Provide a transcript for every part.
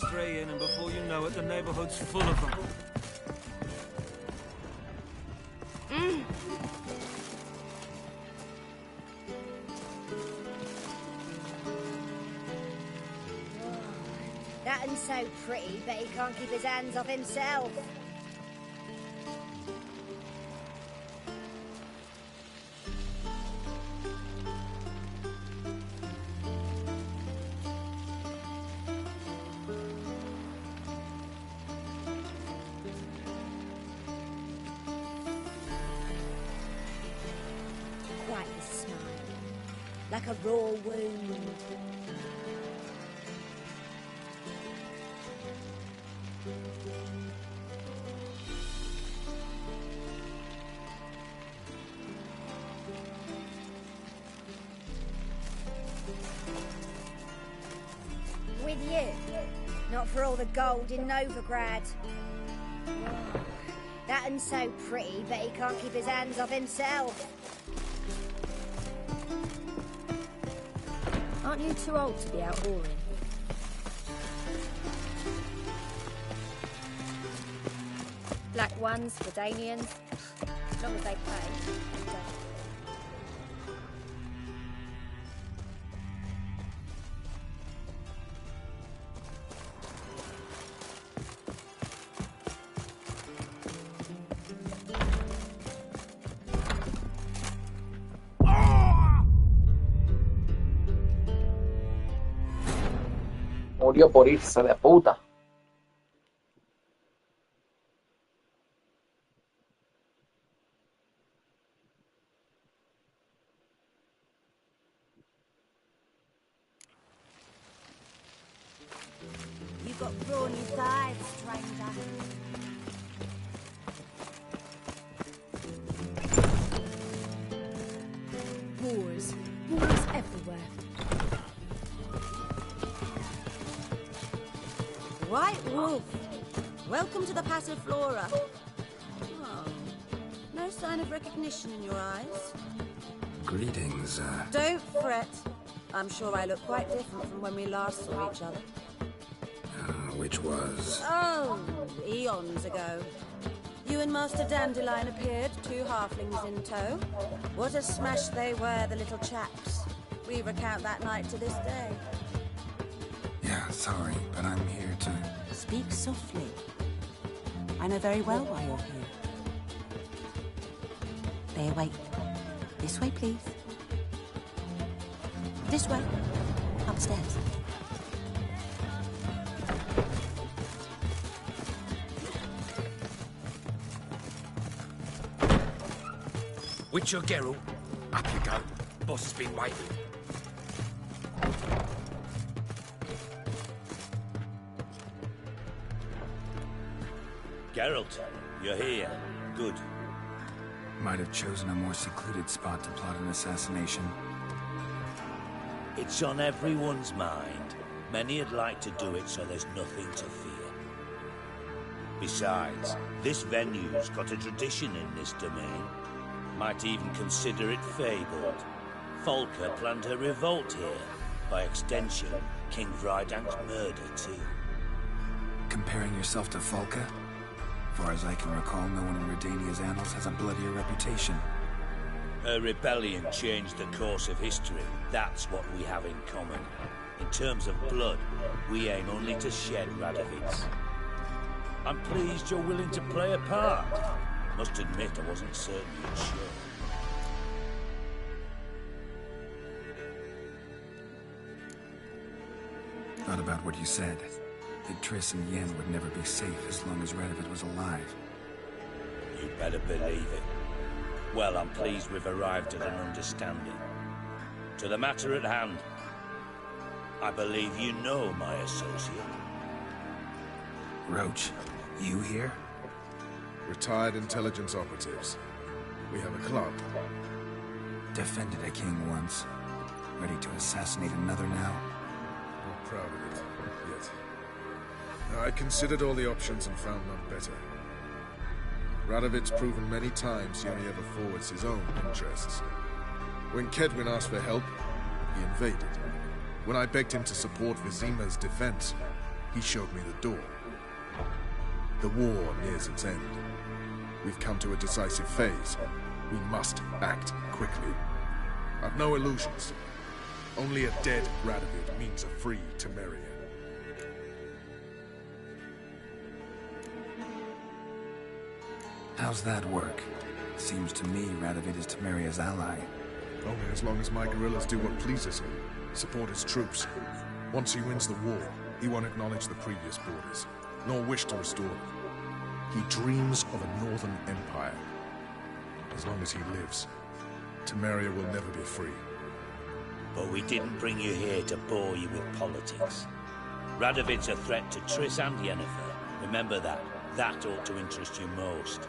stray in, and before you know it, the neighborhood's full of them. That one's so pretty, but he can't keep his hands off himself. Quite a smile, like a raw wound. With you, not for all the gold in Novigrad. Oh, that one's so pretty, but he can't keep his hands off himself. Aren't you too old to be out whoring? Black ones, Redanians, as long as they pay. Murió por irse de puta. You've got brawny thighs, stranger. Wars. Wars everywhere. White Wolf, welcome to the Passiflora. Oh, no sign of recognition in your eyes. Greetings, Don't fret. I'm sure I look quite different from when we last saw each other. which was... Oh, eons ago. You and Master Dandelion appeared, 2 halflings in tow. What a smash they were, the little chaps. We recount that night to this day. Yeah, sorry, but I'm here to... Speak softly. I know very well why you're here. They await. This way, please. This way. Upstairs. Witcher Geralt, up you go. Boss has been waiting. Geralt, you're here. Good. Might have chosen a more secluded spot to plot an assassination. It's on everyone's mind. Many'd like to do it so there's nothing to fear. Besides, this venue's got a tradition in this domain. Might even consider it fabled. Folka planned her revolt here. By extension, King Vrydank's murder too. Comparing yourself to Folka? Far as I can recall, no one in Redania's annals has a bloodier reputation. Her rebellion changed the course of history. That's what we have in common. In terms of blood, we aim only to shed Radovid's. I'm pleased you're willing to play a part. Must admit I wasn't certain you'd show. Thought about what you said. That Triss and Yen would never be safe as long as Radovid was alive. You better believe it. Well, I'm pleased we've arrived at an understanding. To the matter at hand, I believe you know my associate. Roach, you here? Retired intelligence operatives. We have a club. Defended a king once. Ready to assassinate another now? Not proud of it, yet. I considered all the options and found none better. Radovid's proven many times he only ever forwards his own interests. When Kedwin asked for help, he invaded. When I begged him to support Vizima's defense, He showed me the door. The war nears its end. We've come to a decisive phase. We must act quickly. I've no illusions. Only a dead Radovid means a free Temeria. How's that work? Seems to me Radovid is Temeria's ally. Only as long as my guerrillas do what pleases him. Support his troops. Once he wins the war, he won't acknowledge the previous borders, nor wish to restore them. He dreams of a northern empire. As long as he lives, Temeria will never be free. But we didn't bring you here to bore you with politics. Radovid's a threat to Triss and Yennefer. Remember that. That ought to interest you most.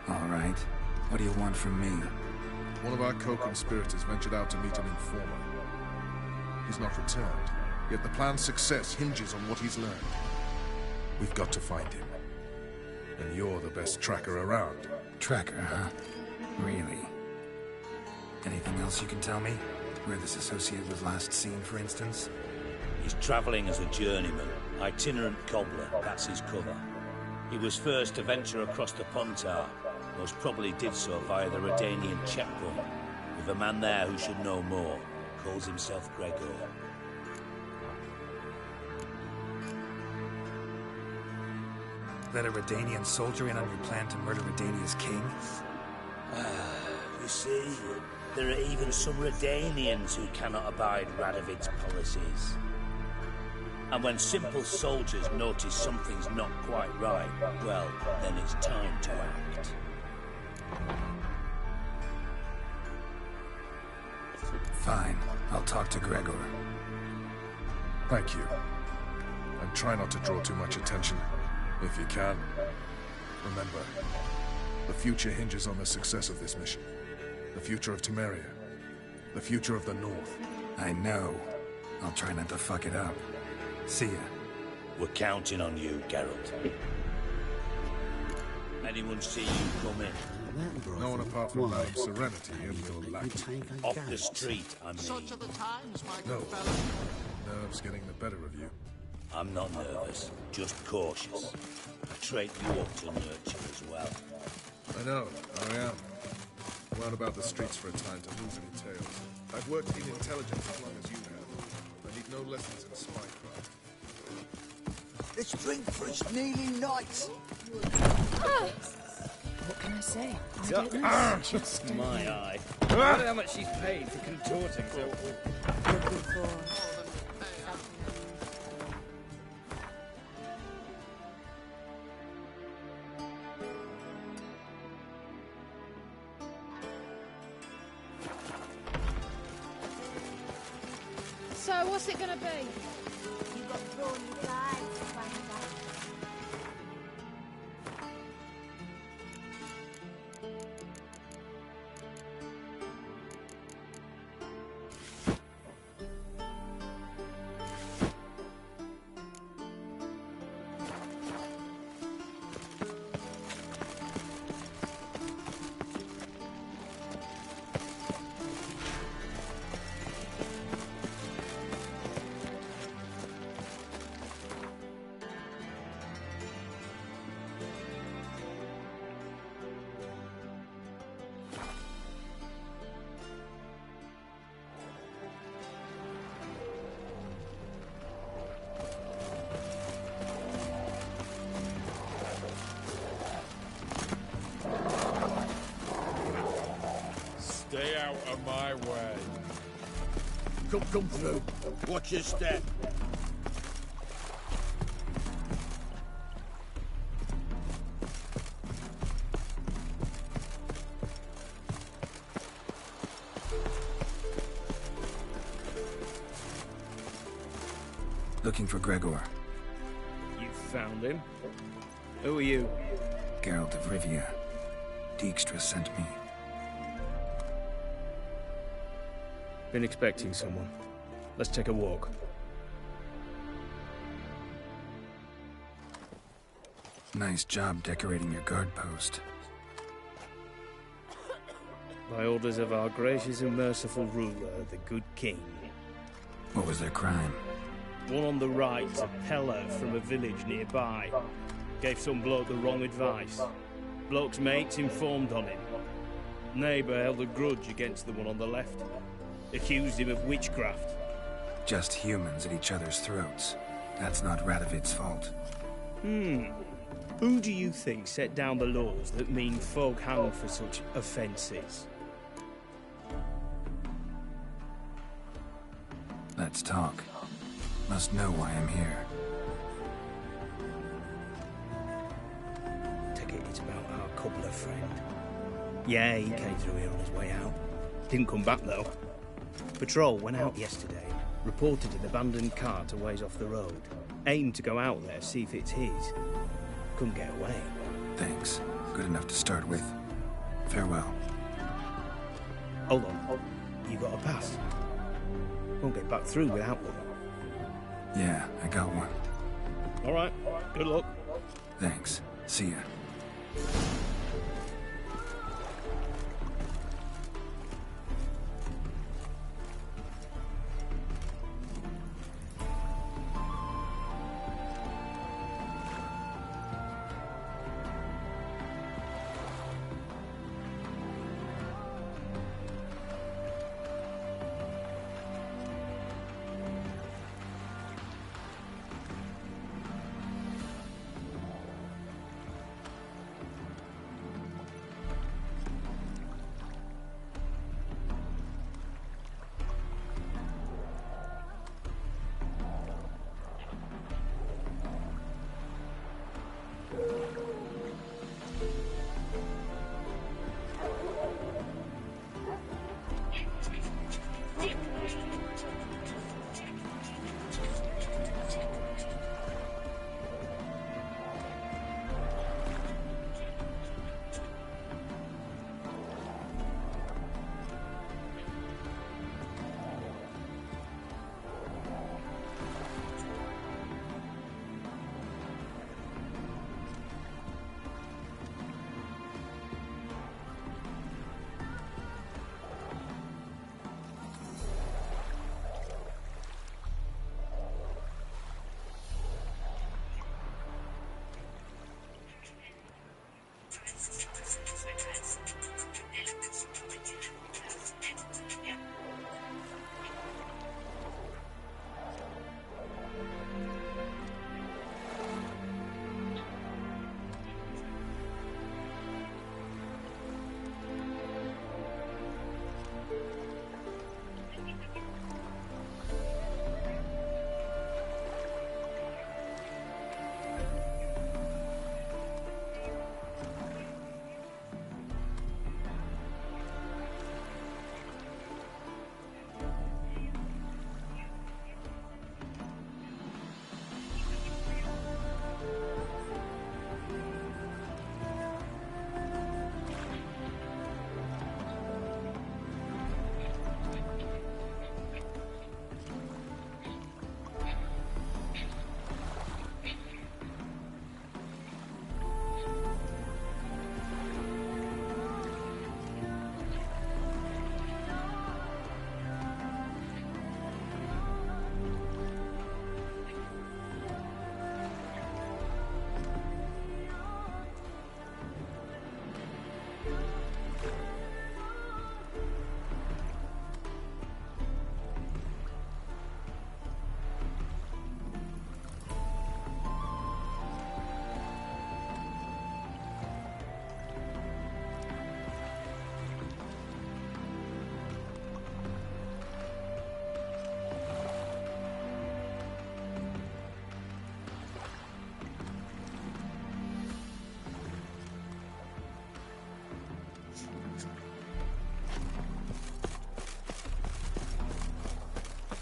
All right. What do you want from me? One of our co-conspirators ventured out to meet an informer. He's not returned, yet the plan's success hinges on what he's learned. We've got to find him. And you're the best tracker around. Tracker, huh? Really? Anything else you can tell me? Where this associate was last seen, for instance? He's travelling as a journeyman, itinerant cobbler, that's his cover. He was first to venture across the Pontar, most probably did so via the Redanian checkpoint, with a man there who should know more, calls himself Gregor. Let a Redanian soldier in on your plan to murder Redania's king? You see, there are even some Redanians who cannot abide Radovid's policies. And when simple soldiers notice something's not quite right, well, then it's time to act. Fine. I'll talk to Gregor. Thank you. And try not to draw too much attention, if you can. Remember, the future hinges on the success of this mission. The future of Temeria. The future of the North. I know. I'll try not to fuck it up. See ya. We're counting on you, Geralt. Anyone see you come in? No one apart from Madame Serenity and your lackey. Off the street, I mean. No. Nerves getting the better of you. I'm not nervous, just cautious. A trait you ought to nurture as well. I know, I am. I'm out about the streets for a time to lose any tales. I've worked in intelligence as long as you have. I need no lessons in spycraft. Let's drink for its kneeling knights. What can I say? I don't know. Just my eye. I wonder how much she's paid for contorting so... Looking for... So, what's it gonna be? You got thorny guys to find out. Stay out of my way. Come through. Watch your step. Looking for Gregor. You found him? Who are you? Geralt of Rivia. Dijkstra sent me. Been expecting someone. Let's take a walk. Nice job decorating your guard post. By orders of our gracious and merciful ruler, the good king. What was their crime? One on the right, a peller from a village nearby. Gave some bloke the wrong advice. Bloke's mates informed on him. Neighbour held a grudge against the one on the left. Accused him of witchcraft. Just humans at each other's throats. That's not Radovid's fault. Who do you think set down the laws that mean folk hang for such offences? Let's talk. Must know why I'm here. Take it it's about our cobbler friend. Yeah, he came through here on his way out. Didn't come back, though. Patrol went out yesterday. Reported an abandoned cart a ways off the road. Aimed to go out there, see if it's his. Couldn't get away. Thanks. Good enough to start with. Farewell. Hold on. You got a pass? Won't get back through without one. Yeah, I got one. All right. Good luck. Thanks. See ya.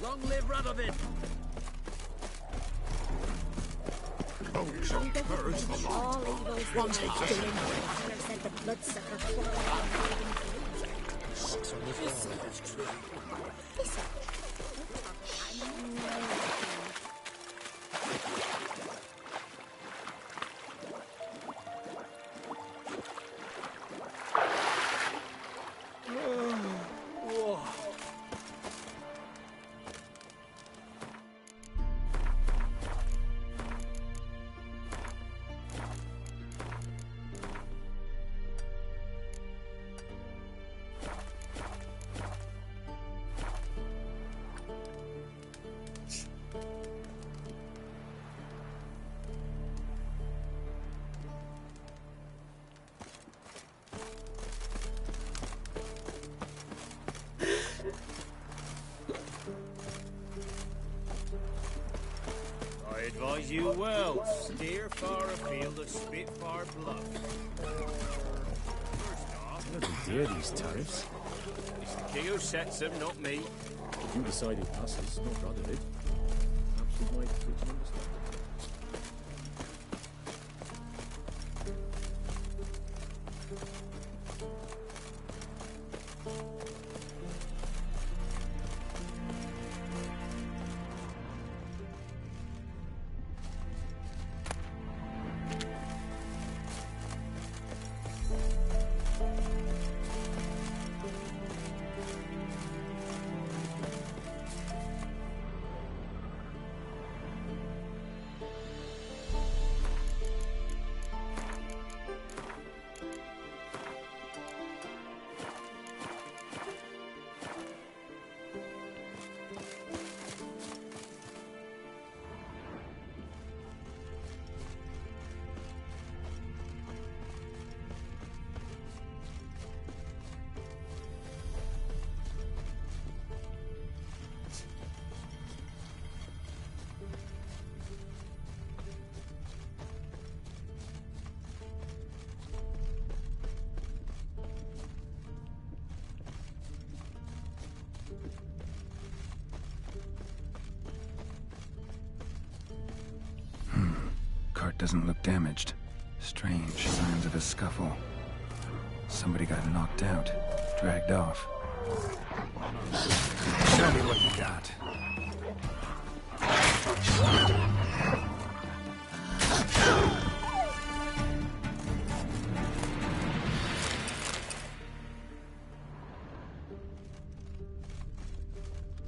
Long live Radovid! All evils one take doing. Said the bloodsucker advise you well. Steer far afield at Spitfire Bluff. First off, I don't hear these tariffs. it's the king who sets them, not me. If you decide it passes, not rather it. Perhaps you might reach an understanding. Cart doesn't look damaged. Strange signs of a scuffle. Somebody got knocked out, dragged off. Show me what you got.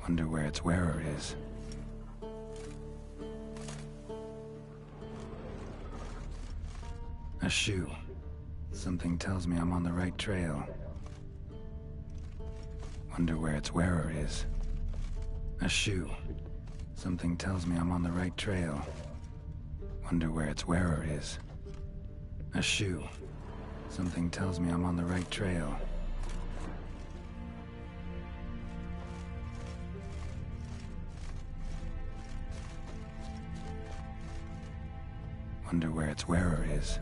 Wonder where its wearer is. A shoe. Something tells me I'm on the right trail. Wonder where its wearer is. A shoe. Something tells me I'm on the right trail. Wonder where its wearer is. A shoe. Something tells me I'm on the right trail. Wonder where its wearer is.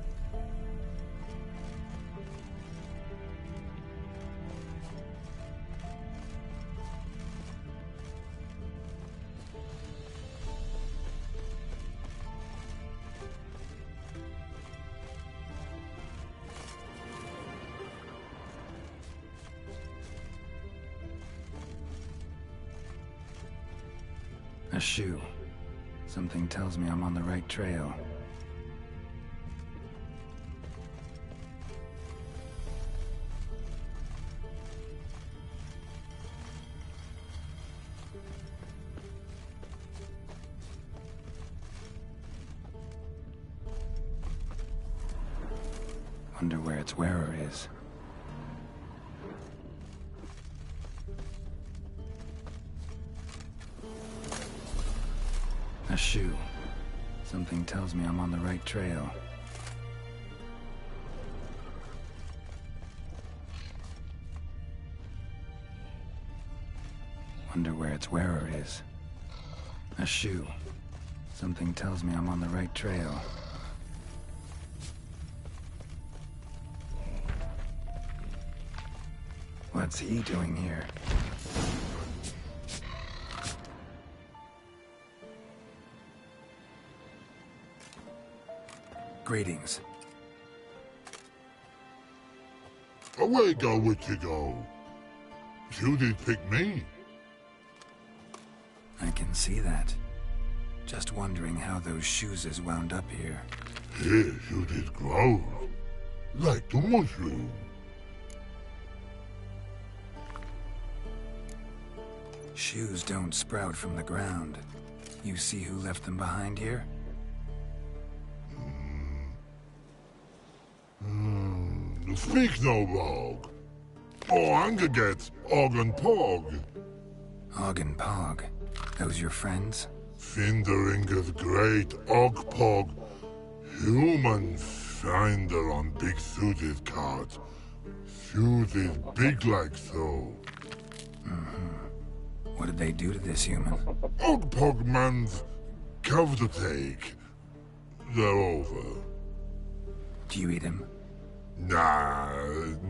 A shoe. Something tells me I'm on the right trail. Wonder where its wearer is. A shoe. Something tells me I'm on the right trail. Wonder where its wearer is. A shoe. Something tells me I'm on the right trail. What's he doing here? Greetings. Away go with you go. You did pick me. I can see that. Just wondering how those shoeses wound up here. Here you did grow. Like the mushroom. Shoes don't sprout from the ground. You see who left them behind here? Speak no rogue. Oh, anger gets Og and Pog. Og and Pog. Those your friends? Finderinger's great Og Pog. Human finder on big suited cart. Suited big like so. What did they do to this human? Og Pog man's Cover the take. They're over. Do you eat him? Nah,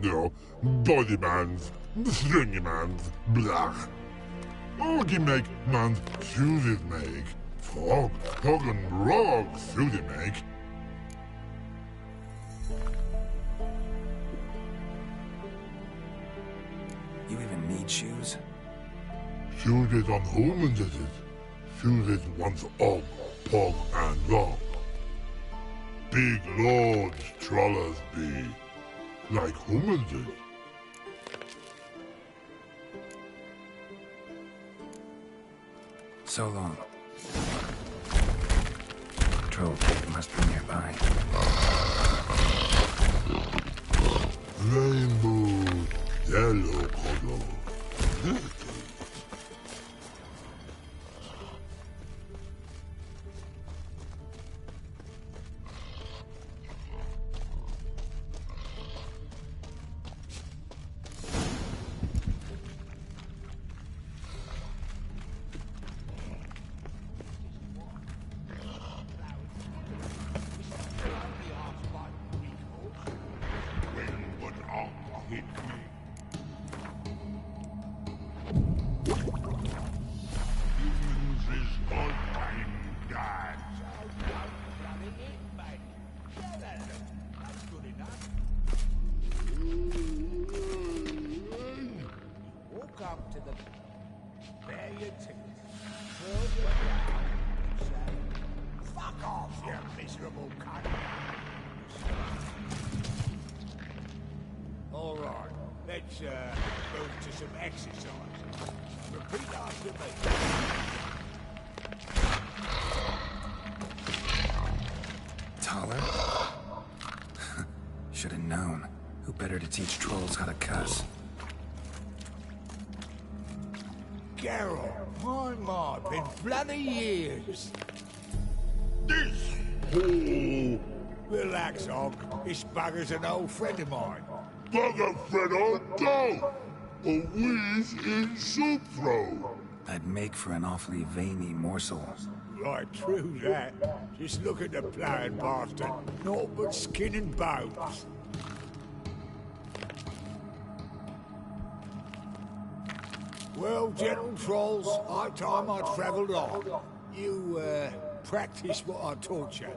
no. Body mans, stringy mans, blah. Orgy make mans suited make. Frog and rog suited make. You even need shoes? Suited on humans is it? Suited once og, pog and long. Big lords trollers be, like humans is. So long. Troll cave must be nearby. Rainbow, yellow color. Move to some exercise. Repeat after me. Taller? Should have known. Who better to teach trolls how to cuss? Geralt, my, been bloody years. This hole. Relax, Og. This bugger's an old friend of mine. Bugger friend on go. A wheeze in soup throw. I'd make for an awfully veiny morsel. Right, true that. Just look at the ploughing bastard. Naught but skin and bones. Well, gentle trolls, high time I travelled on. You, practice what I taught you.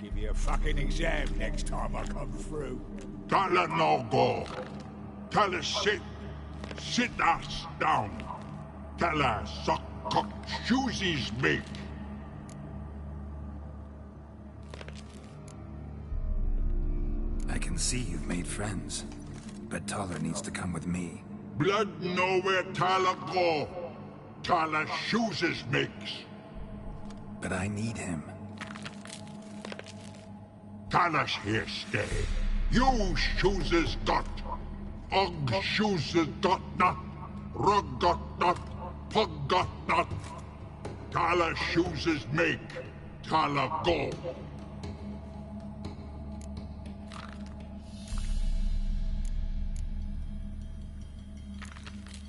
Give you a fucking exam next time I come through. Can't let no go. Tell her sit. Sit ass down. Tell her suck cock shoesies make. I can see you've made friends, but Taller needs to come with me. Blood nowhere Tyler go. Tyler shoes makes. But I need him. Tyler's here stay. You shoes got. Og shoes got not. Rug got not. Pug got not. Tyler shoes make. Tyler go.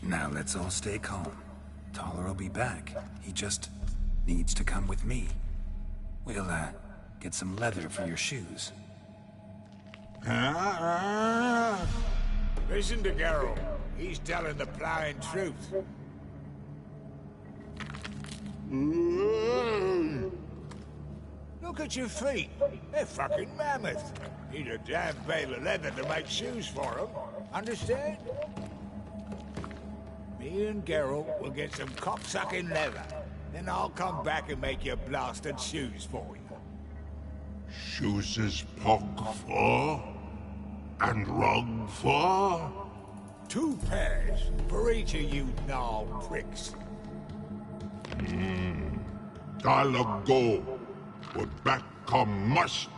Now let's all stay calm. Taller will be back. He just needs to come with me. We'll, get some leather for your shoes. Listen to Geralt. He's telling the ploughing truth. Look at your feet. They're fucking mammoth. Need a damn bale of leather to make shoes for them. Understand? Me and Geralt will get some cocksucking leather. Then I'll come back and make your blasted shoes for you. Shoes is pock for? And rug for? 2 pairs for each of you gnarled pricks. Tyler go. But back come must.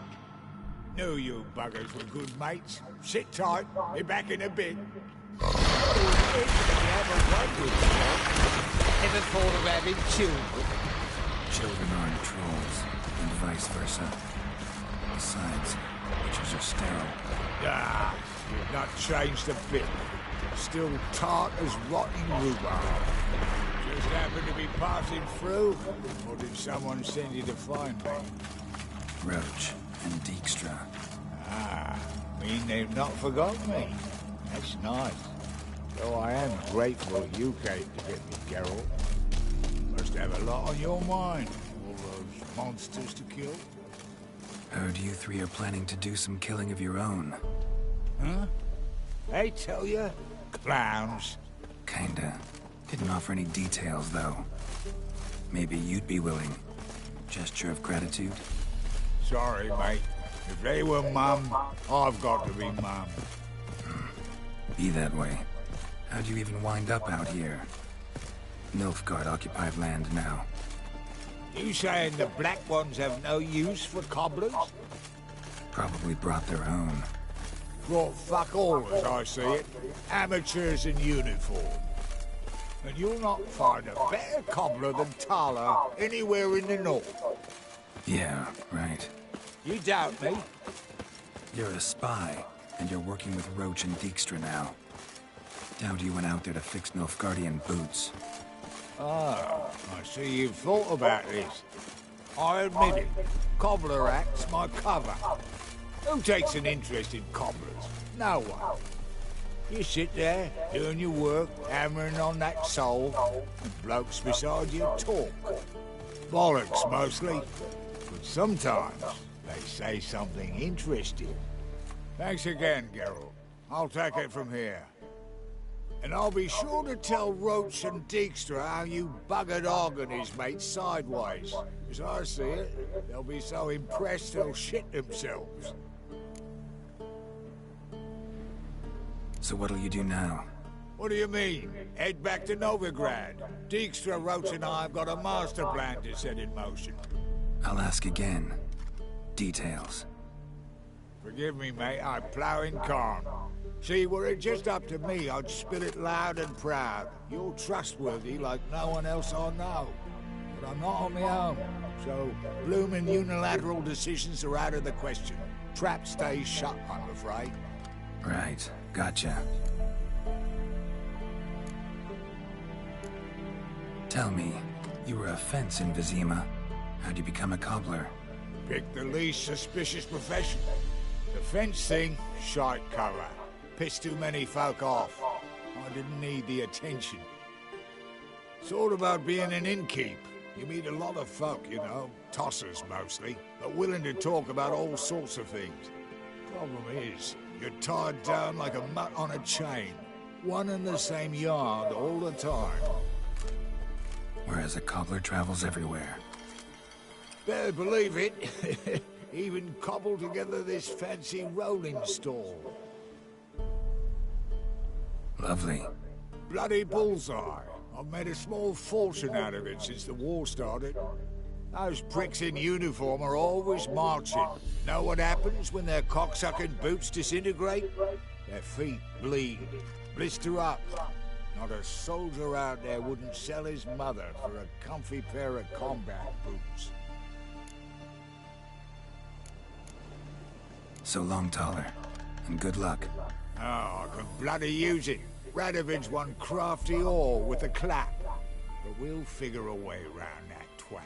Knew you buggers were good mates. Sit tight. Be back in a bit. Ever thought of having children? Children aren't trolls, and vice versa. Besides, witches are sterile. Ah, you've not changed a bit. Still tart as rotting rhubarb. Just happened to be passing through? Or did someone send you to find me? Roach and Dijkstra. Ah, mean they've not forgotten me. That's nice. Though I am grateful you came to get me, Geralt. Must have a lot on your mind. All those monsters to kill. Heard you three are planning to do some killing of your own. Huh? They tell you? Clowns. Kinda. Didn't offer any details, though. Maybe you'd be willing. Gesture of gratitude? Sorry, mate. If they were Mum, I've got to be Mum. Be that way. How'd you even wind up out here? Nilfgaard-occupied land now. You saying the black ones have no use for cobblers? Probably brought their own. Brought fuck all, as I see it. Amateurs in uniform. And you'll not find a better cobbler than Tala anywhere in the north. Yeah, right. You doubt me? You're a spy, and you're working with Roach and Dijkstra now. Doubt you went out there to fix Nilfgaardian boots. Ah, I see you've thought about this. I admit it. Cobbler act's my cover. Who takes an interest in cobblers? No one. You sit there, doing your work, hammering on that sole, and blokes beside you talk. Bollocks, mostly. But sometimes, they say something interesting. Thanks again, Geralt. I'll take it from here. And I'll be sure to tell Roach and Dijkstra how you buggered Og and his mates sideways. As I see it, they'll be so impressed they'll shit themselves. So what'll you do now? What do you mean? Head back to Novigrad. Dijkstra, Roach and I have got a master plan to set in motion. I'll ask again. Details. Forgive me, mate, I plough in calm. See, were it just up to me, I'd spill it loud and proud. You're trustworthy like no one else I know. But I'm not on my own, so bloomin' unilateral decisions are out of the question. Trap stays shut, I'm afraid. Right, gotcha. Tell me, you were a fence in Vizima. How'd you become a cobbler? Pick the least suspicious profession. The fence thing, shite cover. Pissed too many folk off. I didn't need the attention. Sort about being an innkeep. You meet a lot of folk, you know, tossers mostly, but willing to talk about all sorts of things. Problem is, you're tied down like a mutt on a chain. One and the same yard all the time. Whereas a cobbler travels everywhere. Better believe it. Even cobbled together this fancy rolling stall. Lovely. Bloody bullseye. I've made a small fortune out of it since the war started. Those pricks in uniform are always marching. Know what happens when their cocksucking boots disintegrate? Their feet bleed, blister up. Not a soldier out there wouldn't sell his mother for a comfy pair of combat boots. So long, Taller. And good luck. Oh, I could bloody use it. Radovid's one crafty ore with a clap. But we'll figure a way around that twat.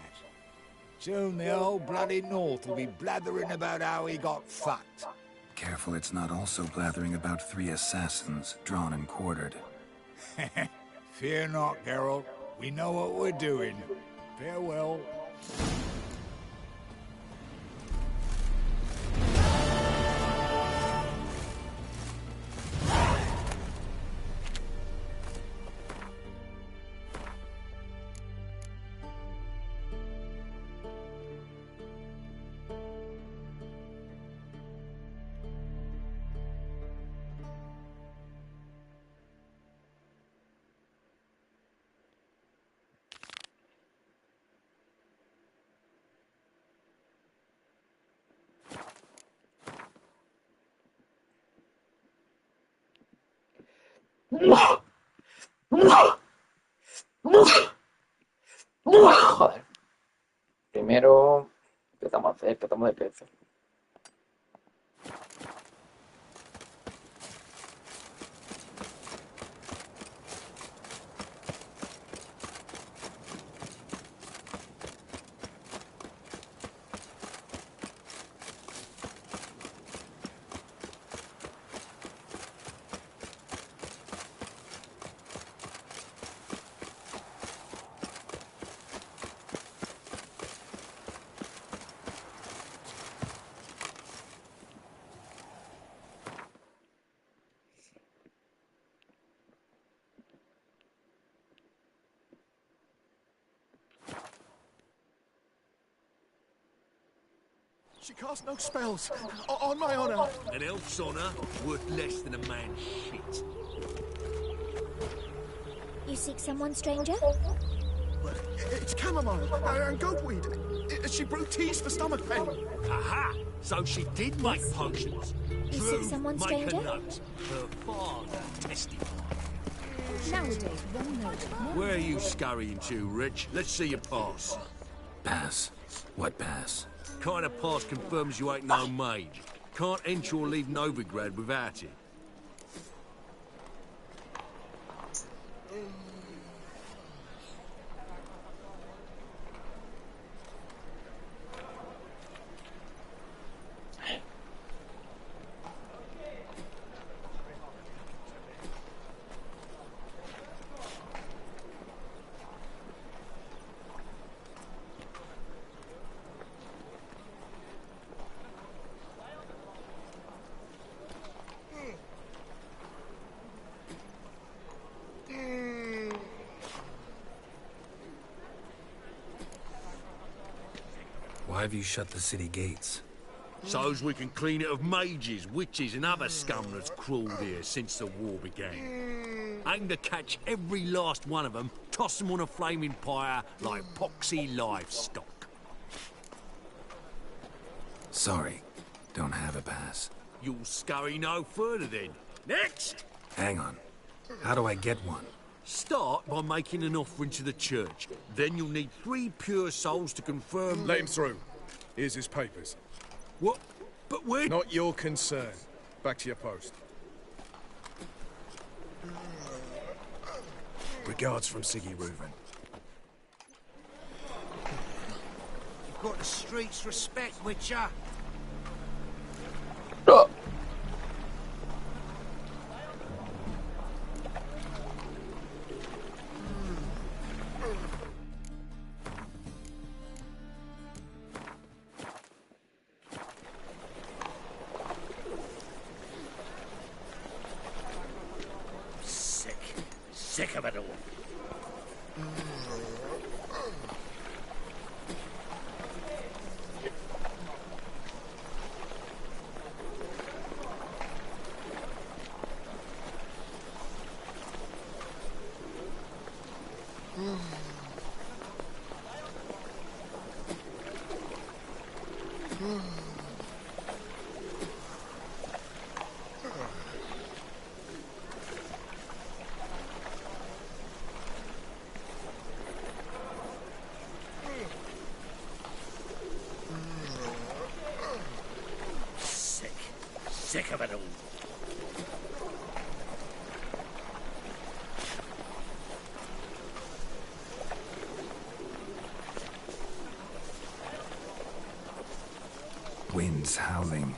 Soon the old bloody North will be blathering about how he got fucked. Careful it's not also blathering about 3 assassins, drawn and quartered. Fear not, Geralt. We know what we're doing. Farewell. Joder. Primero empezamos de peces. She casts no spells. On my honor. An elf's honor worth less than a man's shit. You seek someone, stranger? Well, it's chamomile and goatweed. She brewed teas for stomach pain. Aha! So she did make potions. You True, seek someone, make stranger? a note. Her father testified. Nowadays, one note. Where are you scurrying to, Rich? Let's see your pass. Pass? What pass? Kind of pass confirms you ain't no mage. Can't enter or leave Novigrad without it. Why have you shut the city gates? So's we can clean it of mages, witches and other scum that's crawled here since the war began. Aim to catch every last one of them, toss them on a flaming pyre like poxy livestock. Sorry, don't have a pass. You'll scurry no further then. Next! Hang on. How do I get one? Start by making an offering to the church. Then you'll need 3 pure souls to confirm... Let him through. Here's his papers. What? But we're... Not your concern. Back to your post. Regards from Siggy Reuven. You've got the streets respect, Witcher. Sick of it all. Sick of it all. Winds howling.